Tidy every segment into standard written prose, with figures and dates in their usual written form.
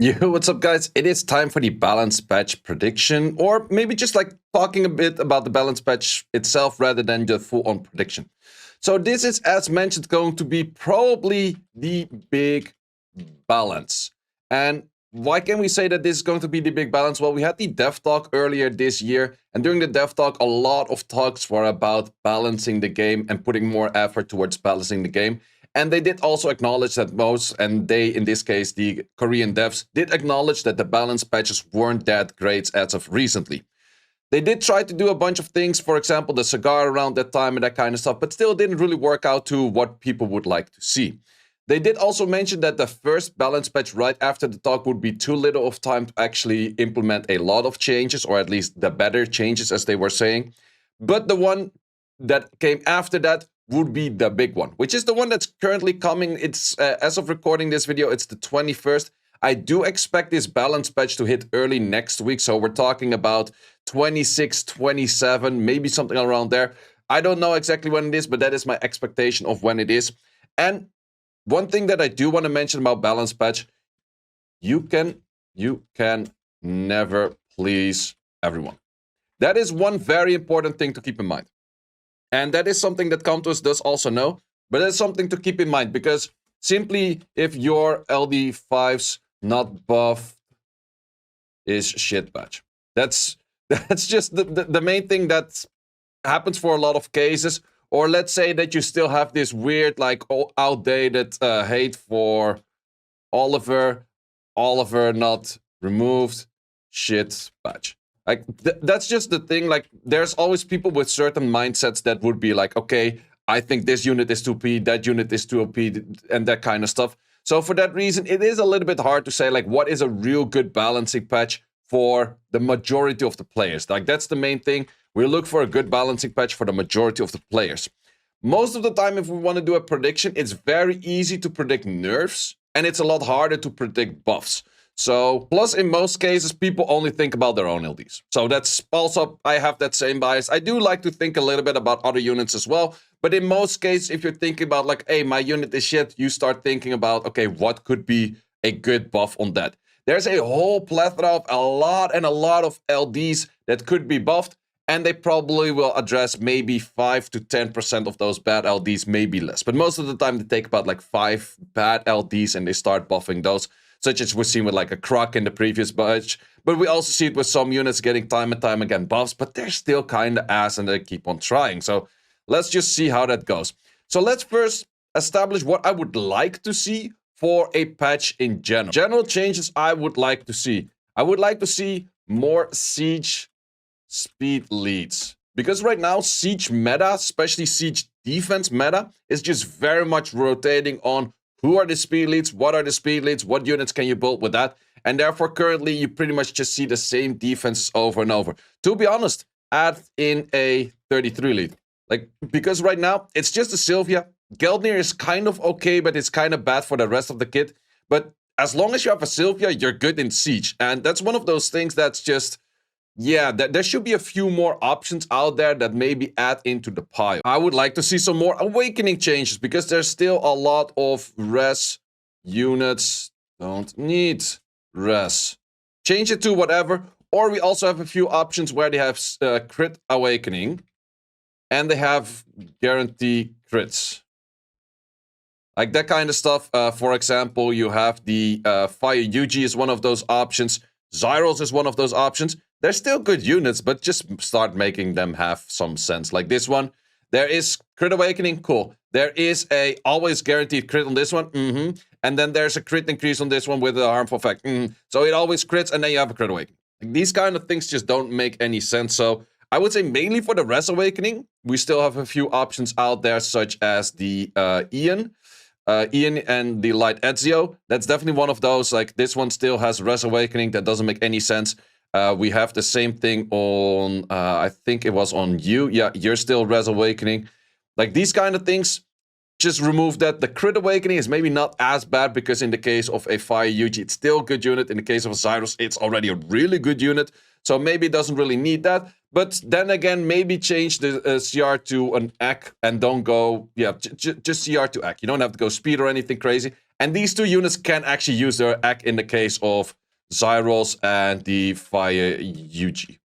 Yo, what's up, guys? It is time for the balance patch prediction, or maybe just like talking a bit about the balance patch itself rather than the full-on prediction. So this is, as mentioned, going to be probably the big balance. And why can we say that this is going to be the big balance? Well, we had the dev talk earlier this year, and during the dev talk, a lot of talks were about balancing the game and putting more effort towards balancing the game. And they did also acknowledge that most, and they, in this case, the Korean devs, did acknowledge that the balance patches weren't that great as of recently. They did try to do a bunch of things, for example, the cigar around that time and that kind of stuff, but still didn't really work out to what people would like to see. They did also mention that the first balance patch right after the talk would be too little of time to actually implement a lot of changes, or at least the better changes, as they were saying. But the one that came after that would be the big one, which is the one that's currently coming. It's as of recording this video, it's the 21st. I do expect this balance patch to hit early next week, so we're talking about 26, 27, maybe something around there. I don't know exactly when it is, but that is my expectation of when it is. And one thing that I do want to mention about balance patch, you can never please everyone. That is one very important thing to keep in mind. And that is something that Countess does also know, but it's something to keep in mind, because simply if your LD5's not buffed is shit patch. That's just the main thing that happens for a lot of cases. Or let's say that you still have this weird, like, outdated hate for Oliver not removed, shit patch. Like, that's just the thing. Like, there's always people with certain mindsets that would be like, okay, I think this unit is too OP, that unit is too OP, and that kind of stuff. So for that reason, it is a little bit hard to say, like, what is a real good balancing patch for the majority of the players. Like, that's the main thing. We look for a good balancing patch for the majority of the players. Most of the time, if we want to do a prediction, it's very easy to predict nerfs, and it's a lot harder to predict buffs. So, plus in most cases, people only think about their own LDs. So that's also, I have that same bias. I do like to think a little bit about other units as well. But in most cases, if you're thinking about like, hey, my unit is shit, you start thinking about, okay, what could be a good buff on that? There's a whole plethora of a lot of LDs that could be buffed. And they probably will address maybe 5 to 10% of those bad LDs, maybe less. But most of the time, they take about like 5 bad LDs and they start buffing those, such as we've seen with like a Croc in the previous batch. But we also see it with some units getting time and time again buffs, but they're still kind of ass and they keep on trying. So let's just see how that goes. So let's first establish what I would like to see for a patch in general. General changes I would like to see. I would like to see more siege speed leads, because right now siege meta, especially siege defense meta, is just very much rotating on who are the speed leads, what are the speed leads, what units can you build with that, and therefore currently you pretty much just see the same defenses over and over. To be honest, add in a 33 lead, like, because right now it's just a Sylvia. Geldnir is kind of okay, but it's kind of bad for the rest of the kit. But as long as you have a Sylvia, you're good in siege, and that's one of those things that's just, yeah, there should be a few more options out there that maybe add into the pile. I would like to see some more awakening changes, because there's still a lot of res units don't need res. Change it to whatever. Or we also have a few options where they have crit awakening and they have guarantee crits. Like that kind of stuff. For example, you have the Fire Yuji is one of those options. Zyros is one of those options. They're still good units, but just start making them have some sense. Like this one, there is crit awakening, cool. There is a always guaranteed crit on this one, and then there's a crit increase on this one with a harmful effect. So it always crits, and then you have a crit awakening. Like, these kind of things just don't make any sense. So I would say mainly for the res awakening, we still have a few options out there, such as the Ian and the Light Ezio. That's definitely one of those. Like, this one still has res awakening. That doesn't make any sense. We have the same thing on, I think it was on you. Yeah, you're still res awakening. Like, these kind of things, just remove that. The crit awakening is maybe not as bad, because in the case of a Fire Yuji, it's still a good unit. In the case of a Cyrus, it's already a really good unit. So maybe it doesn't really need that. But then again, maybe change the CR to an AC and don't go, just CR to AC. You don't have to go speed or anything crazy. And these two units can actually use their AC in the case of Zyros and the Fire UG.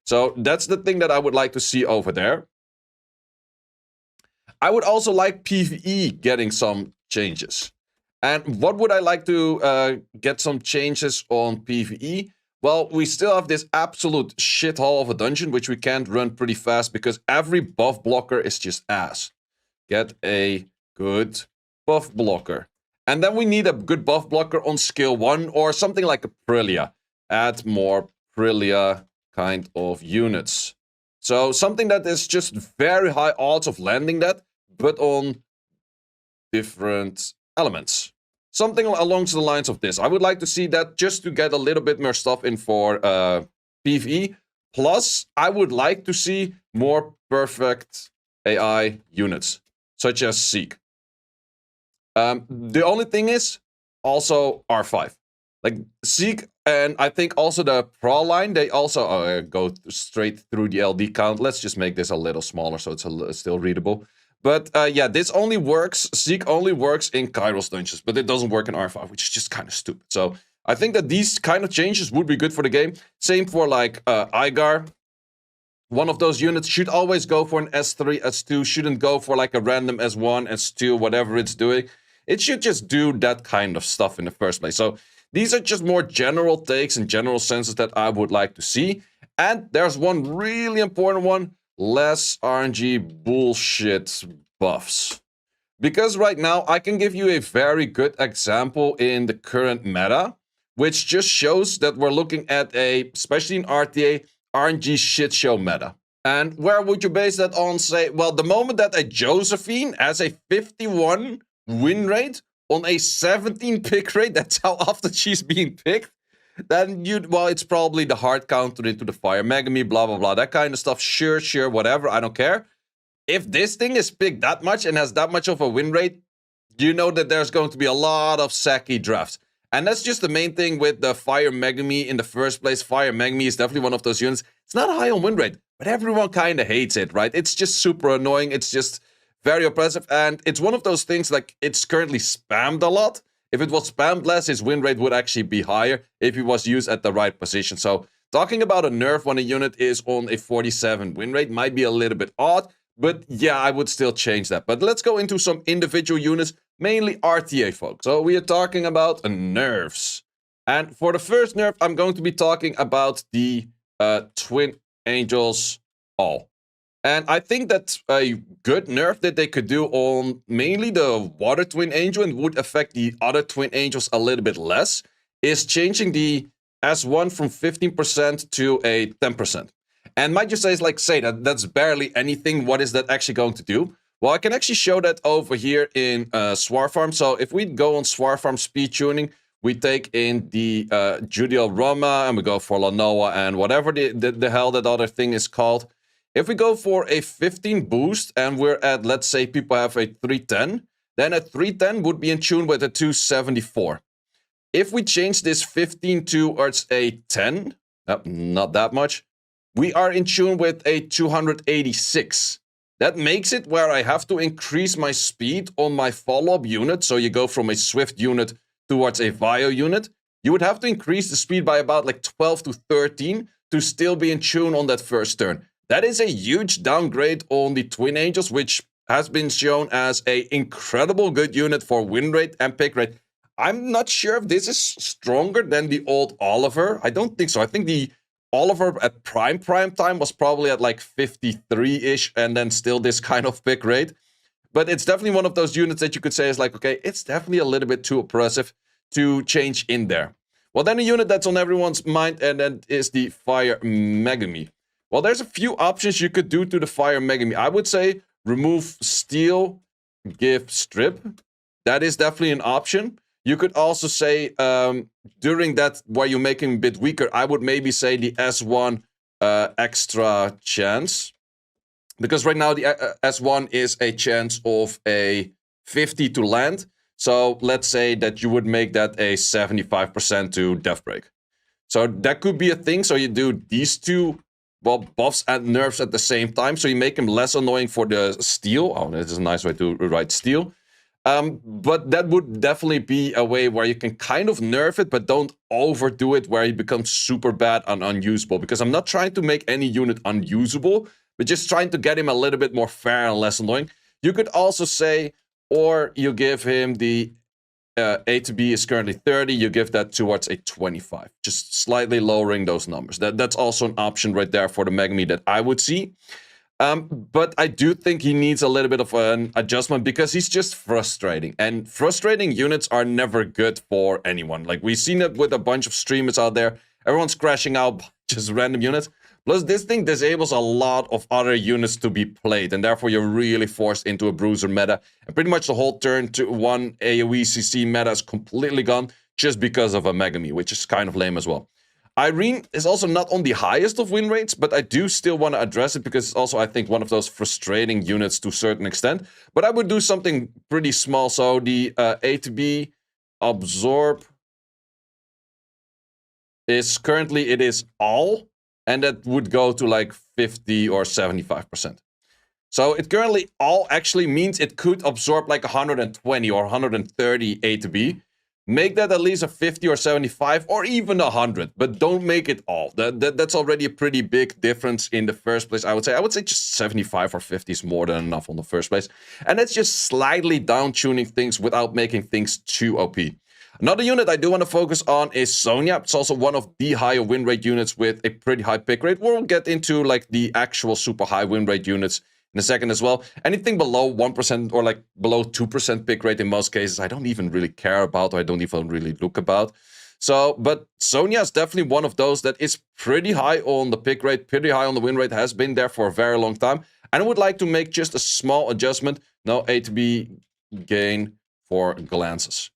So that's the thing that I would like to see over there. I would also like PvE getting some changes. And what would I like to get some changes on PvE? Well, we still have this absolute shithole of a dungeon, which we can't run pretty fast because every buff blocker is just ass. Get a good buff blocker. And then we need a good buff blocker on skill 1 or something like a Prilia. Add more Prilia kind of units. So something that is just very high odds of landing that, but on different elements. Something along the lines of this. I would like to see that just to get a little bit more stuff in for PvE. Plus, I would like to see more perfect AI units, such as Seek. The only thing is, also R5. Like, Seek, and I think also the Pro line, they also go straight through the LD count. Let's just make this a little smaller so it's still readable. But yeah, this only works, Seek only works in Kairos dungeons, but it doesn't work in R5, which is just kind of stupid. So I think that these kind of changes would be good for the game. Same for like Igar. One of those units should always go for an S3, S2, shouldn't go for like a random S1, S2, whatever it's doing. It should just do that kind of stuff in the first place. So these are just more general takes and general senses that I would like to see. And there's one really important one. Less RNG bullshit buffs. Because right now, I can give you a very good example in the current meta, which just shows that we're looking at a, especially in RTA, RNG shit show meta. And where would you base that on? Say, well, the moment that a Josephine has a 51 win rate on a 17 pick rate, that's how often she's being picked, then well, it's probably the hard counter into the Fire Megami, blah, blah, blah, that kind of stuff. Sure, whatever, I don't care. If this thing is picked that much and has that much of a win rate, you know that there's going to be a lot of sacky drafts. And that's just the main thing with the Fire Megami in the first place. Fire Megami is definitely one of those units. It's not high on win rate, but everyone kind of hates it, right? It's just super annoying. It's just very oppressive. And it's one of those things, like, it's currently spammed a lot. If it was spammed less, his win rate would actually be higher if he was used at the right position. So talking about a nerf when a unit is on a 47 win rate might be a little bit odd, but yeah, I would still change that. But let's go into some individual units, mainly RTA folks. So we are talking about nerfs. And for the first nerf, I'm going to be talking about the Twin Angels all. And I think that a good nerf that they could do on mainly the Water Twin Angel and would affect the other Twin Angels a little bit less is changing the S1 from 15% to a 10%. And might you say, that's barely anything. What is that actually going to do? Well, I can actually show that over here in Swar Farm. So if we go on Swar Farm speed tuning, we take in the Judiel Roma and we go for Lanoa and whatever the hell that other thing is called. If we go for a 15 boost and we're at, let's say people have a 310, then a 310 would be in tune with a 274. If we change this 15 towards a 10, not that much, we are in tune with a 286. That makes it where I have to increase my speed on my follow-up unit. So you go from a Swift unit towards a Vio unit. You would have to increase the speed by about like 12 to 13 to still be in tune on that first turn. That is a huge downgrade on the Twin Angels, which has been shown as an incredible good unit for win rate and pick rate. I'm not sure if this is stronger than the old Oliver. I don't think so. I think the Oliver at prime time was probably at like 53-ish and then still this kind of pick rate. But it's definitely one of those units that you could say is like, okay, it's definitely a little bit too oppressive to change in there. Well, then a unit that's on everyone's mind, and that is the Fire Megami. Well, there's a few options you could do to the Fire Megami. I would say remove Steel, give Strip. That is definitely an option. You could also say, during that, where you make him a bit weaker, I would maybe say the S1 extra chance. Because right now the S1 is a chance of a 50 to land. So let's say that you would make that a 75% to Death Break. So that could be a thing. So you do these two, well, buffs and nerfs at the same time. So you make him less annoying for the steal. Oh, this is a nice way to write steal. But that would definitely be a way where you can kind of nerf it, but don't overdo it where he becomes super bad and unusable. Because I'm not trying to make any unit unusable, but just trying to get him a little bit more fair and less annoying. You could also say, or you give him the A to B is currently 30, you give that towards a 25. Just slightly lowering those numbers. That's also an option right there for the Megami that I would see. But I do think he needs a little bit of an adjustment because he's just frustrating. And frustrating units are never good for anyone. Like, we've seen it with a bunch of streamers out there. Everyone's crashing out just random units. Plus, this thing disables a lot of other units to be played. And therefore, you're really forced into a bruiser meta. And pretty much the whole turn to one AoE CC meta is completely gone just because of a Megami, which is kind of lame as well. Irene is also not on the highest of win rates, but I do still want to address it because it's also, I think, one of those frustrating units to a certain extent. But I would do something pretty small. So the A to B absorb is currently, it is all, and that would go to like 50 or 75%. So it currently all actually means it could absorb like 120 or 130 A to B. Make that at least a 50 or 75 or even 100, but don't make it all. That's already a pretty big difference in the first place, I would say. I would say just 75 or 50 is more than enough on the first place. And that's just slightly down-tuning things without making things too OP. Another unit I do want to focus on is Sonya. It's also one of the higher win rate units with a pretty high pick rate. We'll get into like the actual super high win rate units in a second as well. Anything below 1% or like below 2% pick rate in most cases, I don't even really care about, or I don't even really look about. So, but Sonya is definitely one of those that is pretty high on the pick rate, pretty high on the win rate, has been there for a very long time. And I would like to make just a small adjustment. No A to B gain for glances.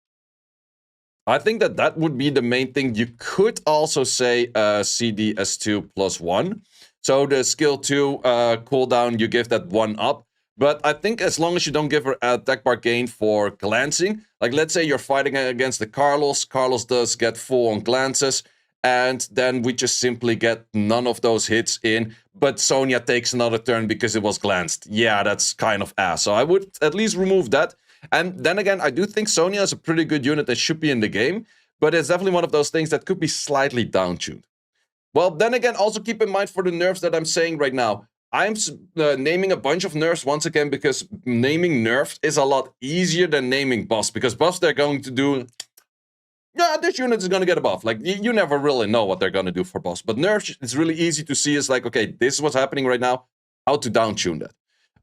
I think that would be the main thing. You could also say CDS2 plus 1. So the skill 2 cooldown, you give that 1 up. But I think as long as you don't give her attack bar gain for glancing, like let's say you're fighting against the Carlos does get full on glances, and then we just simply get none of those hits in, but Sonya takes another turn because it was glanced. Yeah, that's kind of ass. So I would at least remove that. And then again, I do think Sonya is a pretty good unit that should be in the game, but it's definitely one of those things that could be slightly down-tuned. Well, then again, also keep in mind for the nerfs that I'm saying right now, I'm naming a bunch of nerfs once again because naming nerfs is a lot easier than naming buffs, because buffs they're going to do, yeah, this unit is going to get a buff. Like, you never really know what they're going to do for buffs. But nerfs, it's really easy to see. It's like, okay, this is what's happening right now, how to down-tune that.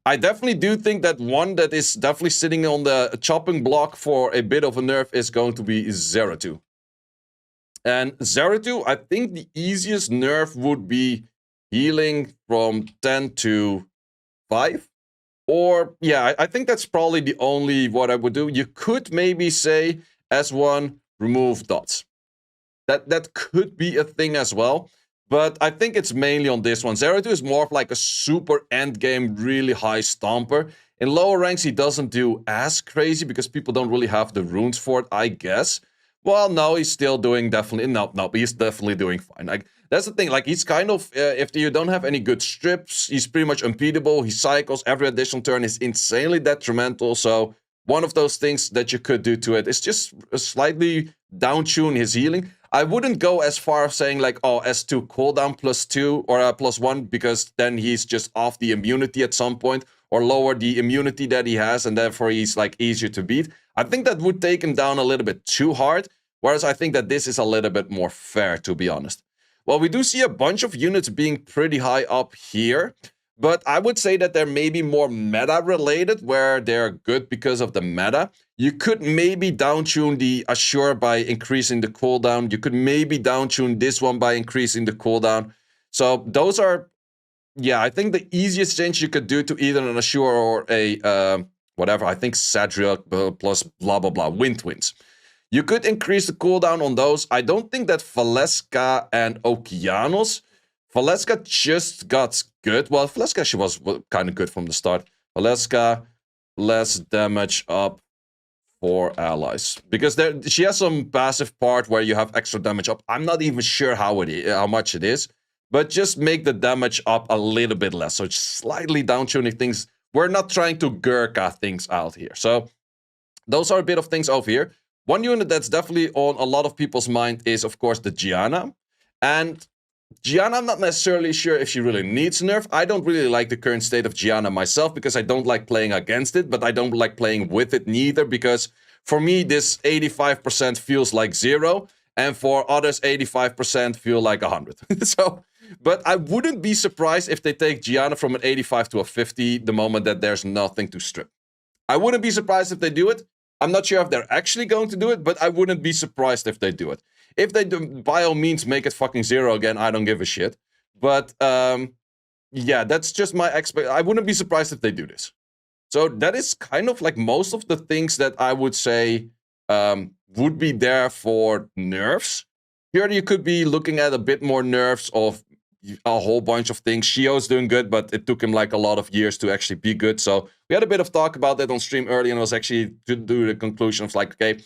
I definitely do think that one that is definitely sitting on the chopping block for a bit of a nerf is going to be Zeratu. And Zeratu, I think the easiest nerf would be healing from 10 to 5. Or, yeah, I think that's probably the only what I would do. You could maybe say, S1, remove dots. That could be a thing as well. But I think it's mainly on this one. Zeratu is more of like a super endgame, really high stomper. In lower ranks, he doesn't do as crazy because people don't really have the runes for it, I guess. Well, no, he's still doing definitely... No, but he's definitely doing fine. Like, that's the thing. Like, he's kind of... if you don't have any good strips, he's pretty much unbeatable. He cycles. Every additional turn is insanely detrimental. So, one of those things that you could do to it is just slightly down-tune his healing. I wouldn't go as far as saying, like, oh, S2 cooldown plus 2 or plus 1, because then he's just off the immunity at some point, or lower the immunity that he has, and therefore he's, like, easier to beat. I think that would take him down a little bit too hard, whereas I think that this is a little bit more fair, to be honest. Well, we do see a bunch of units being pretty high up here, but I would say that they're maybe more meta-related, where they're good because of the meta. You could maybe down-tune the Assure by increasing the cooldown. You could maybe down-tune this one by increasing the cooldown. So those are, yeah, I think the easiest change you could do to either an Assure or a, whatever, I think Sadriel plus blah, blah, blah, Wind Twins. You could increase the cooldown on those. I don't think that Valeska and Okeanos... Valeska just got good. Well, Valeska, she was kind of good from the start. Valeska, less damage up for allies. Because she has some passive part where you have extra damage up. I'm not even sure how much it is. But just make the damage up a little bit less. So it's slightly down-tuning things. We're not trying to Gurkha things out here. So those are a bit of things over here. One unit that's definitely on a lot of people's mind is, of course, the Giana. And Giana, I'm not necessarily sure if she really needs nerf. I don't really like the current state of Giana myself because I don't like playing against it, but I don't like playing with it neither because for me, this 85% feels like 0, and for others, 85% feel like 100. So, but I wouldn't be surprised if they take Giana from an 85 to a 50 the moment that there's nothing to strip. I wouldn't be surprised if they do it. I'm not sure if they're actually going to do it, but I wouldn't be surprised if they do it. If they do, by all means, make it fucking 0 again, I don't give a shit. But, yeah, that's just my I wouldn't be surprised if they do this. So that is kind of like most of the things that I would say would be there for nerfs. Here you could be looking at a bit more nerfs of a whole bunch of things. Shio's doing good, but it took him like a lot of years to actually be good. So we had a bit of talk about that on stream early, and it was actually to do the conclusion of like, okay,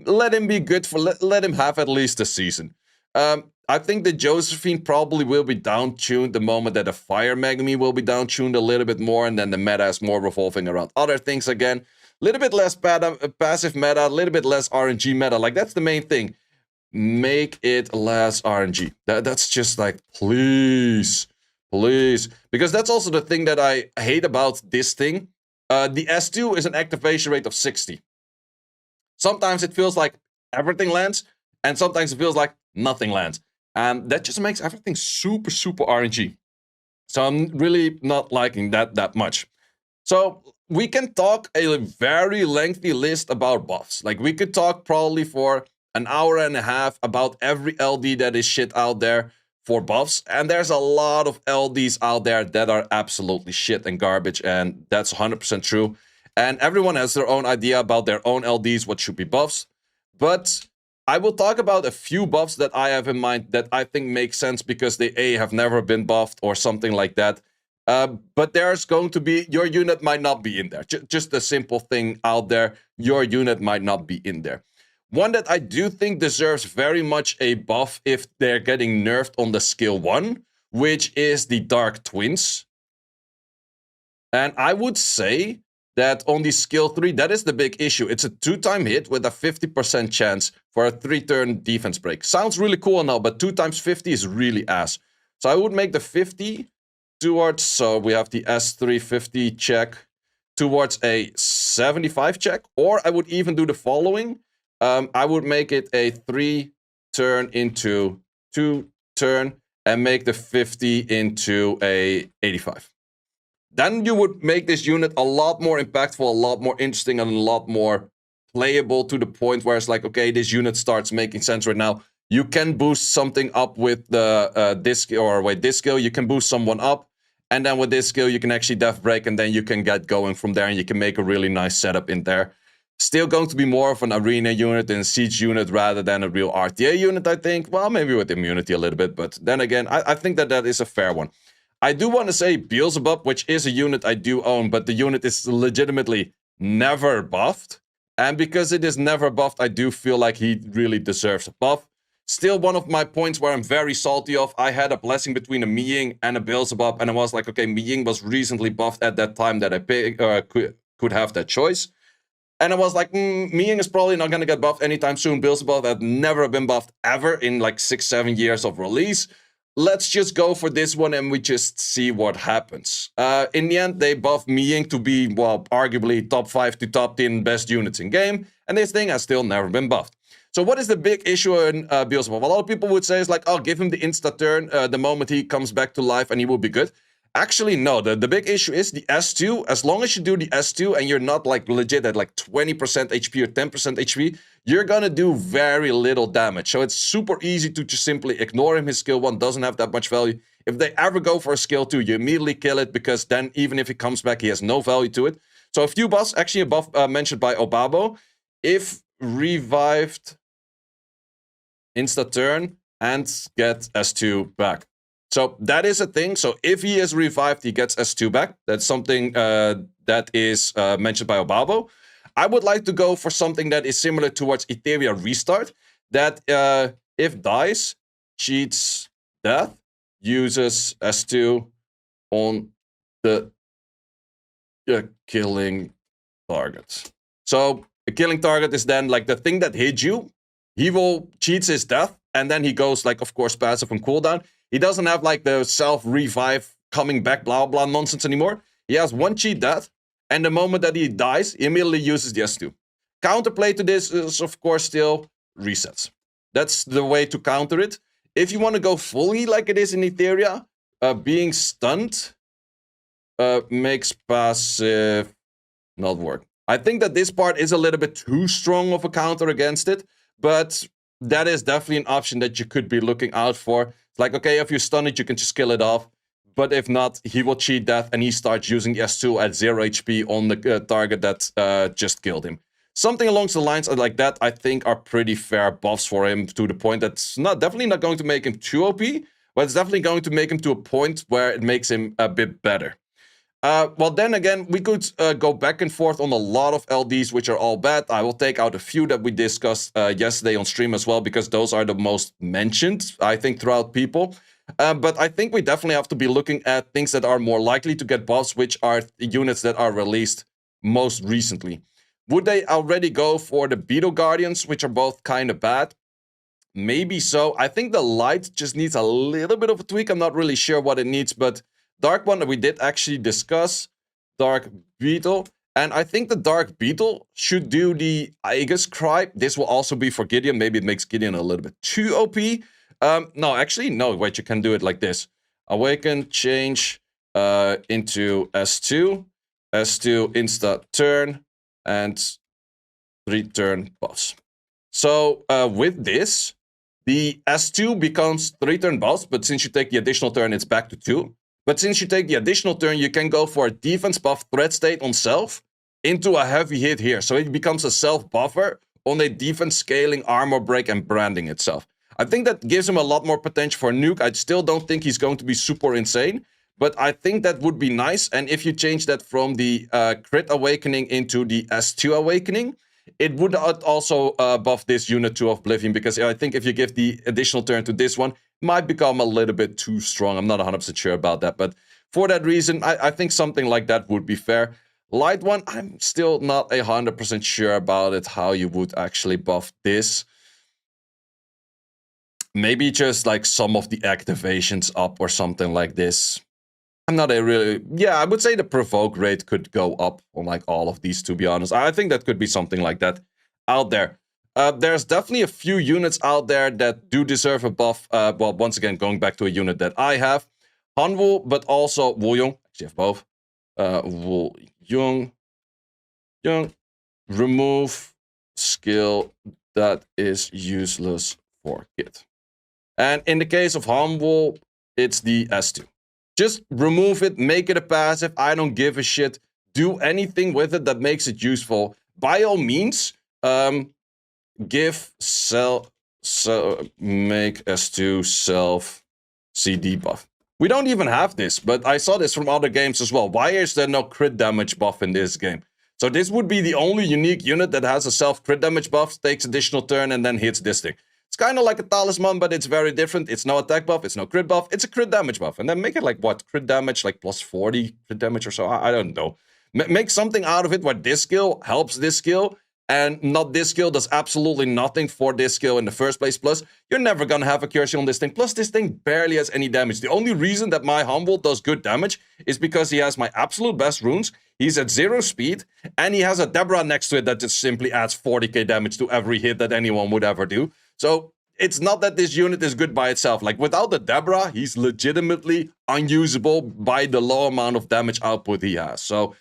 let him be good for let him have at least a season. I think that Josephine probably will be down-tuned the moment that the Fire Megami will be down-tuned a little bit more, and then the meta is more revolving around other things again. A little bit less passive meta, a little bit less RNG meta. Like, that's the main thing. Make it less RNG. That's just like, please. Because that's also the thing that I hate about this thing. The S2 is an activation rate of 60. Sometimes it feels like everything lands, and sometimes it feels like nothing lands. And that just makes everything super, super RNG. So I'm really not liking that much. So we can talk a very lengthy list about buffs. Like, we could talk probably for an hour and a half about every LD that is shit out there for buffs. And there's a lot of LDs out there that are absolutely shit and garbage, and that's 100% true. And everyone has their own idea about their own LDs, what should be buffs. But I will talk about a few buffs that I have in mind that I think make sense because they have never been buffed or something like that. But there's going to be, your unit might not be in there. Just a simple thing out there, your unit might not be in there. One that I do think deserves very much a buff if they're getting nerfed on the skill 1, which is the Dark Twins. And I would say that on the skill 3, that is the big issue. It's a 2-time hit with a 50% chance for a 3-turn defense break. Sounds really cool now, but 2 times 50 is really ass. So I would make the 50 towards, so we have the S350 check towards a 75 check, or I would even do the following. I would make it a 3-turn into 2-turn and make the 50 into a 85. Then you would make this unit a lot more impactful, a lot more interesting, and a lot more playable to the point where it's like, okay, this unit starts making sense right now. You can boost something up with the this skill, you can boost someone up, and then with this skill, you can actually death break, and then you can get going from there, and you can make a really nice setup in there. Still going to be more of an arena unit and siege unit rather than a real RTA unit, I think. Well, maybe with immunity a little bit, but then again, I think that is a fair one. I do want to say Beelzebub, which is a unit I do own, but the unit is legitimately never buffed. And because it is never buffed, I do feel like he really deserves a buff. Still one of my points where I'm very salty of. I had a blessing between a Miying and a Beelzebub, and I was like, okay, Miying was recently buffed at that time that I could have that choice. And I was like, Miying is probably not going to get buffed anytime soon. Beelzebub had never been buffed ever in like 6-7 years of release. Let's just go for this one and we just see what happens. In the end, they buffed Miying to be, well, arguably top 5 to top 10 best units in game. And this thing has still never been buffed. So what is the big issue in Beelzebub? A lot of people would say it's like, oh, give him the insta-turn the moment he comes back to life and he will be good. Actually, no. The big issue is the S2. As long as you do the S2 and you're not like legit at like 20% HP or 10% HP, you're gonna do very little damage. So it's super easy to just simply ignore him. His skill 1 doesn't have that much value. If they ever go for a skill 2, you immediately kill it because then even if he comes back, he has no value to it. So a few buffs, actually a buff mentioned by Obabo. If revived, insta-turn and get S2 back. So that is a thing. So if he is revived, he gets S2 back. That's something that is mentioned by Obabo. I would like to go for something that is similar towards Etheria Restart, that if dies, cheats death, uses S2 on the killing target. So a killing target is then like the thing that hit you. He will cheats his death, and then he goes like, of course, passive on cooldown. He doesn't have like the self-revive coming back blah blah nonsense anymore. He has one cheat death, and the moment that he dies, he immediately uses the S2. Counterplay to this is, of course, still resets. That's the way to counter it. If you want to go fully like it is in Etheria, being stunned makes passive not work. I think that this part is a little bit too strong of a counter against it, but that is definitely an option that you could be looking out for. It's like, okay, if you stun it, you can just kill it off. But if not, he will cheat death and he starts using S2 at 0 HP on the target that just killed him. Something along the lines like that, I think, are pretty fair buffs for him, to the point that's definitely not going to make him too OP, but it's definitely going to make him to a point where it makes him a bit better. Well, then again, we could go back and forth on a lot of LDs, which are all bad. I will take out a few that we discussed yesterday on stream as well, because those are the most mentioned, I think, throughout people. But I think we definitely have to be looking at things that are more likely to get buffs, which are units that are released most recently. Would they already go for the Beidou Guardians, which are both kind of bad? Maybe so. I think the light just needs a little bit of a tweak. I'm not really sure what it needs, but Dark one, we did actually discuss Dark Beetle. And I think the Dark Beetle should do the Aegis Cry. This will also be for Gideon. Maybe it makes Gideon a little bit too OP. No, actually, no. Wait, you can do it like this. Awaken, change into S2. S2 insta turn. And 3 turn buffs. So with this, the S2 becomes 3 turn buffs. But since you take the additional turn, it's back to 2. But since you take the additional turn, you can go for a defense buff threat state on self into a heavy hit here. So it becomes a self buffer on a defense scaling, armor break, and branding itself. I think that gives him a lot more potential for a nuke. I still don't think he's going to be super insane, but I think that would be nice. And if you change that from the crit awakening into the S2 awakening, it would also buff this unit to Oblivion, because I think if you give the additional turn to this one, might become a little bit too strong. I'm not 100% sure about that, but for that reason, I think something like that would be fair. Light one, I'm still not 100% sure about it, how you would actually buff this. Maybe just like some of the activations up or something like this. I'm not a really... Yeah, I would say the provoke rate could go up on like all of these, to be honest. I think that could be something like that out there. There's definitely a few units out there that do deserve a buff. Well, once again, going back to a unit that I have. Hanwoo, but also Wuong. Actually, I have both. Wuong. Remove skill that is useless for Kit. And in the case of Hanwoo, it's the S2. Just remove it, make it a passive. I don't give a shit. Do anything with it that makes it useful. By all means, give make S2 self CD buff. We don't even have this, but I saw this from other games as well. Why is there no crit damage buff in this game? So this would be the only unique unit that has a self crit damage buff, takes additional turn, and then hits this thing. It's kind of like a talisman, but it's very different. It's no attack buff, it's no crit buff, it's a crit damage buff. And then make it like, what, crit damage, like plus 40 crit damage or so? I don't know. Make something out of it where this skill helps this skill, and not this skill does absolutely nothing for this skill in the first place. Plus, you're never gonna have accuracy on this thing. Plus, this thing barely has any damage. The only reason that my Humble does good damage is because he has my absolute best runes, he's at 0 speed, and he has a Deborah next to it that just simply adds 40k damage to every hit that anyone would ever do. So, it's not that this unit is good by itself. Like, without the Deborah, he's legitimately unusable by the low amount of damage output he has. So,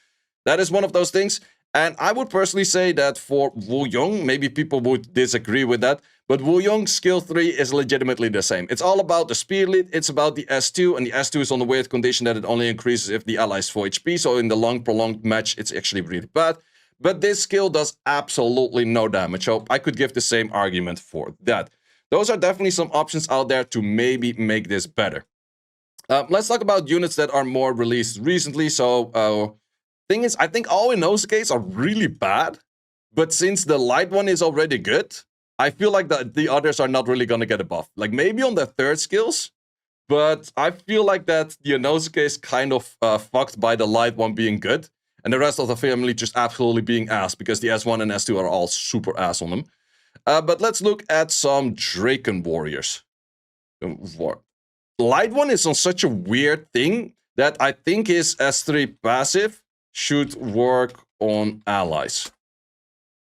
that is one of those things. And I would personally say that for Wuong, maybe people would disagree with that, but Wuong's skill 3 is legitimately the same. It's all about the speed lead, it's about the S2, and the S2 is on the weird condition that it only increases if the ally is 4 HP, so in the long prolonged match, it's actually really bad. But this skill does absolutely no damage, so I could give the same argument for that. Those are definitely some options out there to maybe make this better. Let's talk about units that are more released recently, so... thing is, I think all Inosuke's are really bad, But since the light one is already good, I feel like the others are not really gonna get a buff. Like maybe on the third skills, but I feel like that the Inosuke is kind of fucked by the light one being good, and the rest of the family just absolutely being ass, because the S1 and S2 are all super ass on them. But let's look at some Draken warriors. Light one is on such a weird thing that I think his S3 passive should work on allies.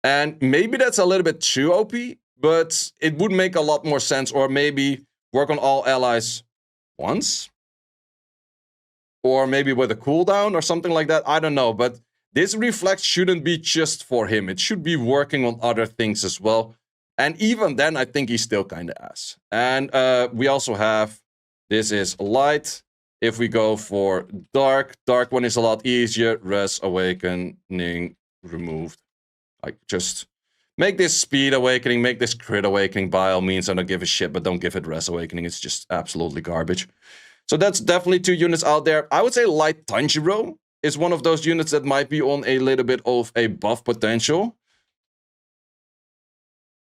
And maybe that's a little bit too OP, but it would make a lot more sense, or maybe work on all allies once? Or maybe with a cooldown or something like that, I don't know, but this reflect shouldn't be just for him. It should be working on other things as well. And even then, I think he's still kind of ass. And we also have, this is light. If we go for dark, dark one is a lot easier. Res, awakening, removed. Like, just make this speed awakening, make this crit awakening. By all means, I don't give a shit, but don't give it res awakening. It's just absolutely garbage. So that's definitely 2 units out there. I would say light Tanjiro is one of those units that might be on a little bit of a buff potential.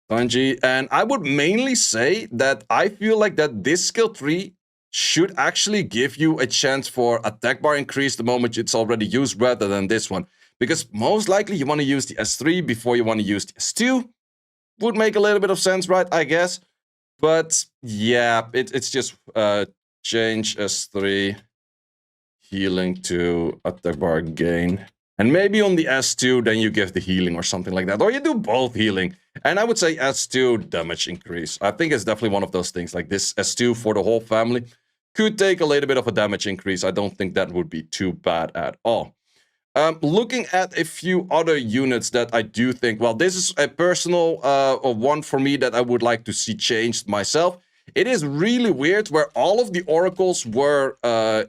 Tanji. And I would mainly say that I feel like that this skill 3 should actually give you a chance for attack bar increase the moment it's already used, rather than this one. Because most likely you want to use the S3 before you want to use the S2. Would make a little bit of sense, right? I guess. But yeah, it's just change S3 healing to attack bar gain. And maybe on the S2, then you give the healing or something like that. Or you do both healing. And I would say S2 damage increase. I think it's definitely one of those things. Like this S2 for the whole family could take a little bit of a damage increase. I don't think that would be too bad at all. Looking at a few other units that I do think, well, this is a personal one for me that I would like to see changed myself. It is really weird where all of the oracles were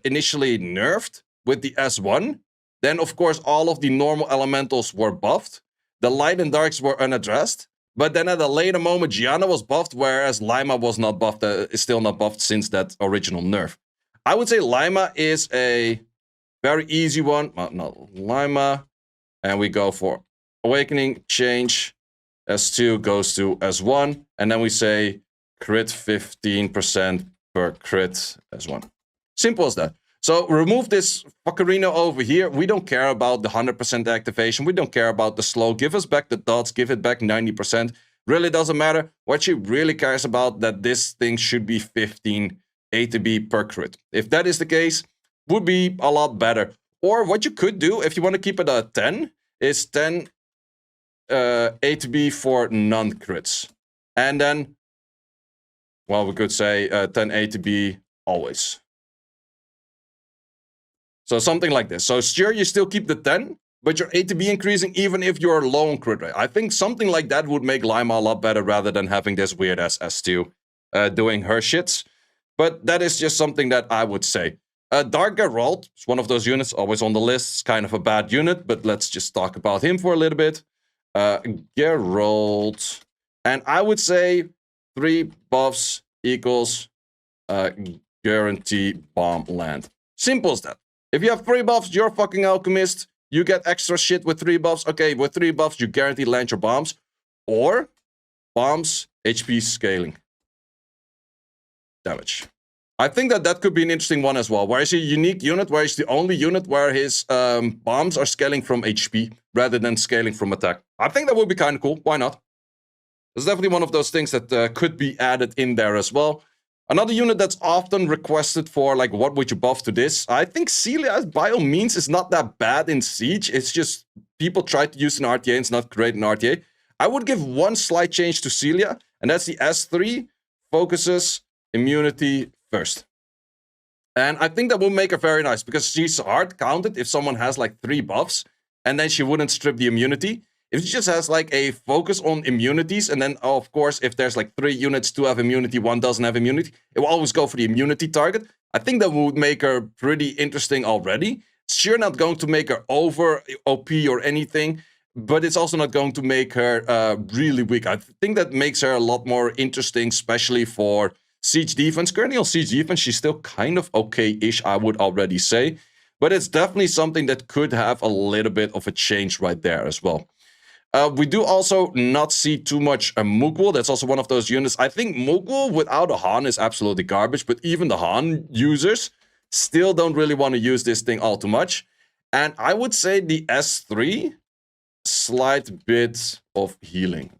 initially nerfed with the S1. Then, of course, all of the normal elementals were buffed. The light and darks were unaddressed. But then at a later moment, Giana was buffed, whereas Lima was not buffed, is still not buffed since that original nerf. I would say Lima is a very easy one. No, Lima. And we go for Awakening, change. S2 goes to S1. And then we say crit 15% per crit S1. Simple as that. So remove this fuckerino over here. We don't care about the 100% activation. We don't care about the slow. Give us back the dots. Give it back 90%. Really doesn't matter. What she really cares about, that this thing should be 15 ATB per crit. If that is the case, would be a lot better. Or what you could do, if you want to keep it at 10, is 10 ATB for non-crits. And then, well, we could say 10 ATB always. So something like this. So sure, you still keep the 10, but your ATB increasing even if you're low on crit rate. I think something like that would make Lima a lot better, rather than having this weird ass S2 doing her shits. But that is just something that I would say. Dark Geralt is one of those units, always on the list. It's kind of a bad unit, but let's just talk about him for a little bit. Geralt. And I would say 3 buffs equals guarantee bomb land. Simple as that. If you have 3 buffs, you're a fucking alchemist. You get extra shit with 3 buffs. Okay, with 3 buffs, you guarantee land your bombs. Or bombs, HP scaling. Damage. I think that that could be an interesting one as well. Where is he a unique unit, where he's the only unit where his bombs are scaling from HP rather than scaling from attack. I think that would be kind of cool. Why not? It's definitely one of those things that could be added in there as well. Another unit that's often requested for, like, what would you buff to this? I think Celia, by all means, is not that bad in Siege. It's just people try to use an RTA and it's not great in RTA. I would give one slight change to Celia, and that's the S3 focuses immunity first. And I think that will make her very nice, because she's hard counted if someone has like 3 buffs, and then she wouldn't strip the immunity. If she just has like a focus on immunities, and then, of course, if there's like 3 units, 2 have immunity, 1 doesn't have immunity, it will always go for the immunity target. I think that would make her pretty interesting already. It's sure not going to make her over OP or anything, but it's also not going to make her really weak. I think that makes her a lot more interesting, especially for Siege defense. Currently on Siege defense, she's still kind of okay-ish, I would already say. But it's definitely something that could have a little bit of a change right there as well. We do also not see too much Mughul. That's also one of those units. I think Mughul without a Han is absolutely garbage, but even the Han users still don't really want to use this thing all too much. And I would say the S3, slight bit of healing.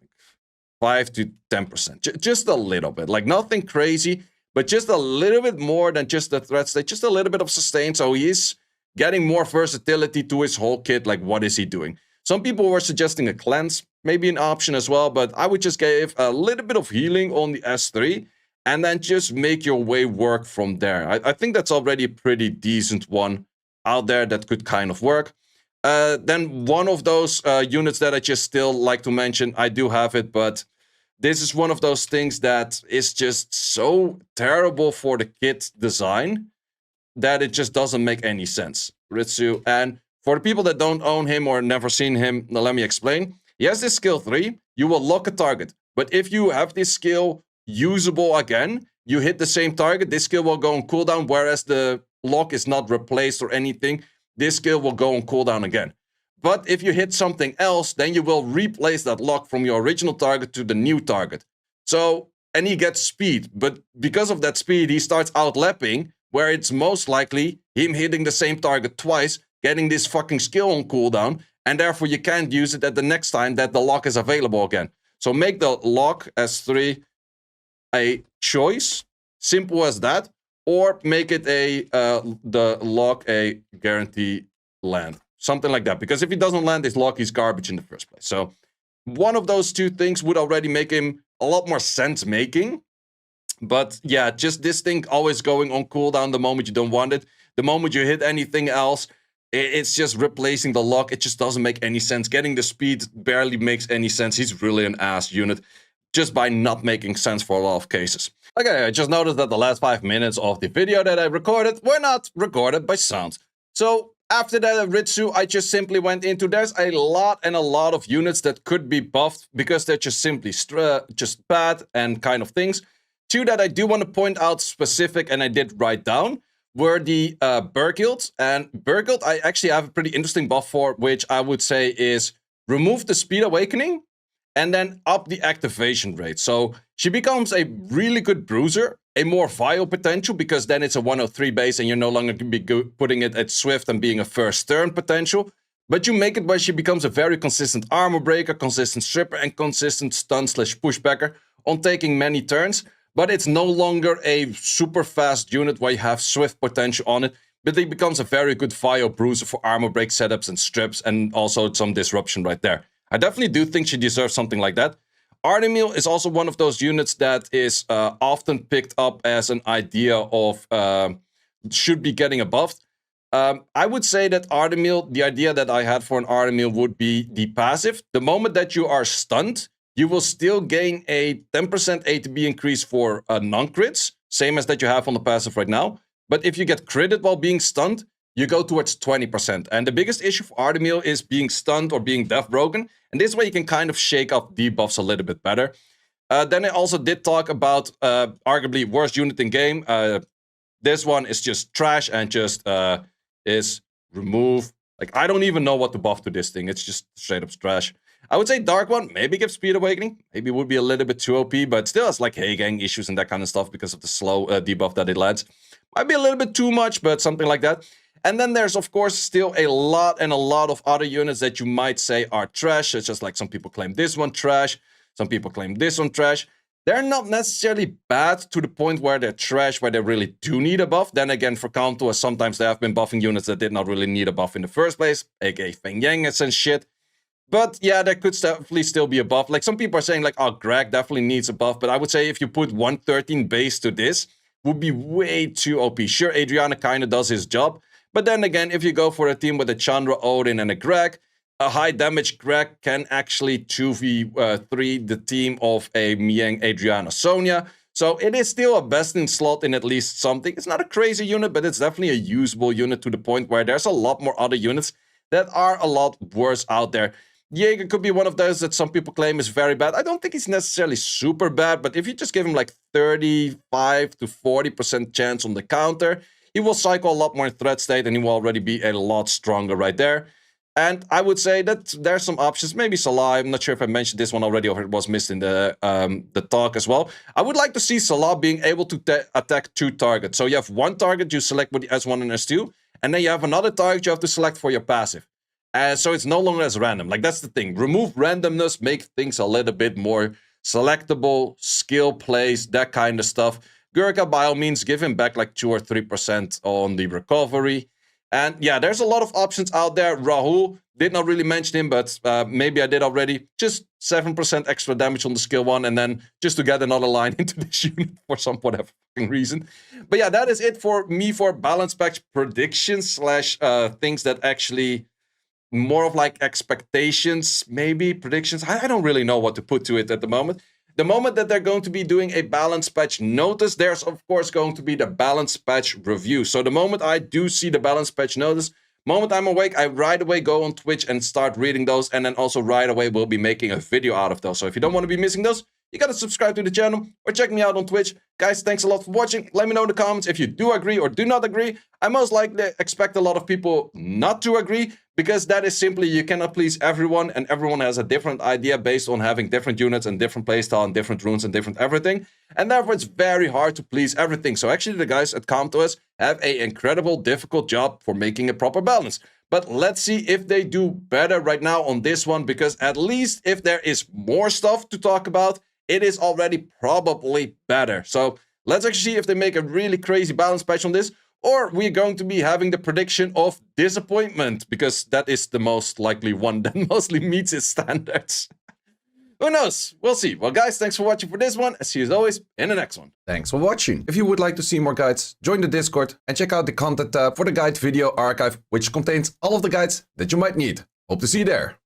5 to 10%. Just a little bit. Like nothing crazy, but just a little bit more than just the threat state. Just a little bit of sustain. So he is getting more versatility to his whole kit. Like what is he doing? Some people were suggesting a cleanse, maybe an option as well, but I would just give a little bit of healing on the S3 and then just make your way work from there. I think that's already a pretty decent one out there that could kind of work. Then one of those units that I just still like to mention, I do have it, but this is one of those things that is just so terrible for the kit design that it just doesn't make any sense. Ritzu, and for the people that don't own him or never seen him, now let me explain. He has this skill 3, you will lock a target. But if you have this skill usable again, you hit the same target, this skill will go on cooldown, whereas the lock is not replaced or anything. This skill will go on cooldown again. But if you hit something else, then you will replace that lock from your original target to the new target. So, and he gets speed, but because of that speed, he starts outlapping, where it's most likely him hitting the same target twice, getting this fucking skill on cooldown, and therefore you can't use it at the next time that the lock is available again. So make the lock S3 a choice, simple as that, or make it the lock a guarantee land. Something like that. Because if he doesn't land his lock, he's garbage in the first place. So one of those two things would already make him a lot more sense making. But yeah, just this thing always going on cooldown the moment you don't want it. The moment you hit anything else, it's just replacing the lock. It just doesn't make any sense. Getting the speed barely makes any sense. He's really an ass unit just by not making sense for a lot of cases. Okay, I just noticed that the last 5 minutes of the video that I recorded were not recorded by sound. So after that Ritzu, I just simply went into, there's a lot of units that could be buffed because they're just simply just bad and kind of things. Two that I do want to point out specific, and I did write down, were the Burkild. And Burkild, I actually have a pretty interesting buff for, which I would say is remove the speed awakening and then up the activation rate. So she becomes a really good bruiser, a more vial potential, because then it's a 103 base and you're no longer going to be putting it at swift and being a first turn potential. But you make it where she becomes a very consistent armor breaker, consistent stripper, and consistent stun/pushbacker on taking many turns. But it's no longer a super fast unit where you have swift potential on it, but it becomes a very good vial bruiser for armor break setups and strips, and also some disruption right there. I definitely do think she deserves something like that. Armal is also one of those units that is often picked up as an idea of should be getting a buff. I would say that Armal, the idea that I had for an Armal would be the passive. The moment that you are stunned, you will still gain a 10% ATB increase for non-crits, same as that you have on the passive right now. But if you get critted while being stunned, you go towards 20%. And the biggest issue for Armal is being stunned or being death broken. And this way you can kind of shake up debuffs a little bit better. Then I also did talk about arguably worst unit in game. This one is just trash and just is remove. Like, I don't even know what to buff to this thing. It's just straight up trash. I would say Dark One, maybe give Speed Awakening. Maybe it would be a little bit too OP, but still has like hey gang issues and that kind of stuff because of the slow debuff that it lands. Might be a little bit too much, but something like that. And then there's, of course, still a lot of other units that you might say are trash. It's just like some people claim this one trash. Some people claim this one trash. They're not necessarily bad to the point where they're trash, where they really do need a buff. Then again, for Kanto, sometimes they have been buffing units that did not really need a buff in the first place, aka Feng Yangs and shit. But yeah, there could definitely still be a buff. Like some people are saying like, oh, Greg definitely needs a buff. But I would say if you put 113 base to this, would be way too OP. Sure, Adriana kind of does his job. But then again, if you go for a team with a Chandra, Odin, and a Greg, a high damage Greg can actually 2v3 the team of a Mieng, Adriana, Sonya. So it is still a best in slot in at least something. It's not a crazy unit, but it's definitely a usable unit to the point where there's a lot more other units that are a lot worse out there. Jaeger could be one of those that some people claim is very bad. I don't think he's necessarily super bad, but if you just give him like 35 to 40% chance on the counter, he will cycle a lot more in threat state and he will already be a lot stronger right there. And I would say that there's some options. Maybe Salah. I'm not sure if I mentioned this one already or if it was missed in the talk as well. I would like to see Salah being able to attack 2 targets. So you have 1 target you select with the S1 and S2, and then you have another target you have to select for your passive. So it's no longer as random. Like, that's the thing. Remove randomness, make things a little bit more selectable, skill plays, that kind of stuff. Gurkha, by all means, give him back like 2 or 3% on the recovery. And yeah, there's a lot of options out there. Rahul, did not really mention him, but maybe I did already. Just 7% extra damage on the skill 1, and then just to get another line into this unit for some whatever reason. But yeah, that is it for me for balance patch predictions slash things that actually more of like expectations, maybe predictions. I don't really know what to put to it at the moment. The moment that they're going to be doing a balance patch notice, there's of course going to be the balance patch review. So the moment I do see the balance patch notice, moment I'm awake, I right away go on Twitch and start reading those, and then also right away we'll be making a video out of those. So if you don't want to be missing those, you gotta subscribe to the channel or check me out on Twitch. Guys, thanks a lot for watching. Let me know in the comments if you do agree or do not agree. I most likely expect a lot of people not to agree, because that is simply, you cannot please everyone, and everyone has a different idea based on having different units and different playstyle and different runes and different everything. And therefore, it's very hard to please everything. So actually, the guys at ComTOS have an incredible, difficult job for making a proper balance. But let's see if they do better right now on this one, because at least if there is more stuff to talk about, it is already probably better. So let's actually see if they make a really crazy balance patch on this, or we're going to be having the prediction of disappointment, because that is the most likely one that mostly meets its standards. Who knows? We'll see. Well, guys, thanks for watching for this one. See you as always in the next one. Thanks for watching. If you would like to see more guides, join the Discord and check out the content tab for the guide video archive, which contains all of the guides that you might need. Hope to see you there.